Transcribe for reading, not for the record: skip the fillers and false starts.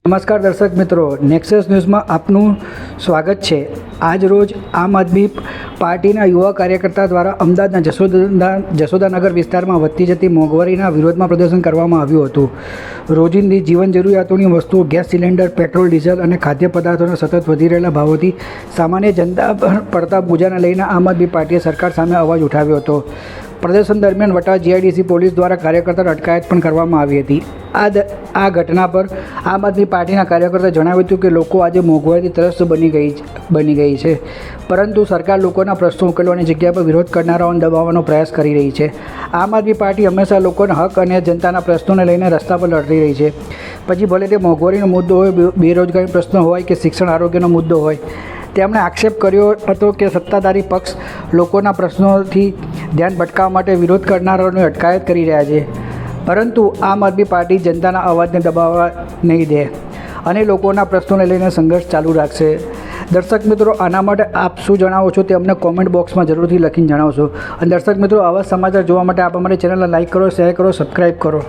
નમસ્કાર દર્શક મિત્રો, નેક્સસ ન્યૂઝમાં આપનું સ્વાગત છે। આજ રોજ આમ આદમી પાર્ટીના યુવા કાર્યકર્તા દ્વારા અમદાવાદના જશોદાનગર વિસ્તારમાં વધતી જતી મોંઘવારીના વિરોધમાં પ્રદર્શન કરવામાં આવ્યું હતું। રોજિંદી જીવન જરૂરિયાતોની વસ્તુઓ, ગેસ સિલિન્ડર, પેટ્રોલ, ડીઝલ અને ખાદ્ય પદાર્થોના સતત વધી રહેલા ભાવોથી સામાન્ય જનતા પર પડતા બોજાને લઈને આમ આદમી પાર્ટીએ સરકાર સામે અવાજ ઉઠાવ્યો હતો। પ્રદર્શન દરમિયાન વટા જીઆઈડીસી પોલીસ દ્વારા કાર્યકર્તાઓની અટકાયત પણ કરવામાં આવી હતી। આ ઘટના પર આમ આદમી પાર્ટીના કાર્યકર્તાએ જણાવ્યું હતું કે લોકો આજે મોંઘવારીથી ત્રસ્ત બની ગઈ છે, પરંતુ સરકાર લોકોના પ્રશ્નો ઉકેલવાની જગ્યા પર વિરોધ કરનારાઓને દબાવવાનો પ્રયાસ કરી રહી છે। આમ આદમી પાર્ટી હંમેશા લોકોના હક અને જનતાના પ્રશ્નોને લઈને રસ્તા પર લડી રહી છે, પછી ભલે તે મોંઘવારીનો મુદ્દો હોય, બેરોજગારી પ્રશ્નો હોય કે શિક્ષણ આરોગ્યનો મુદ્દો હોય। તેમણે આક્ષેપ કર્યો હતો કે સત્તાધારી પક્ષ લોકોના પ્રશ્નોથી ધ્યાન ભટકાવવા માટે વિરોધ કરનારાઓની અટકાયત કરી રહ્યા છે, પરંતુ આમ આદમી પાર્ટી જનતાના અવાજને દબાવવા નહીં દે અને લોકોના પ્રશ્નોને લઈને સંઘર્ષ ચાલુ રાખશે। દર્શક મિત્રો, આના માટે આપ શું જણાવો છો તે અમને કોમેન્ટ બોક્સમાં જરૂરથી લખીને જણાવશો। અને દર્શક મિત્રો, આવા સમાચાર જોવા માટે આપ અમારી ચેનલને લાઇક કરો, શેર કરો, સબસ્ક્રાઈબ કરો।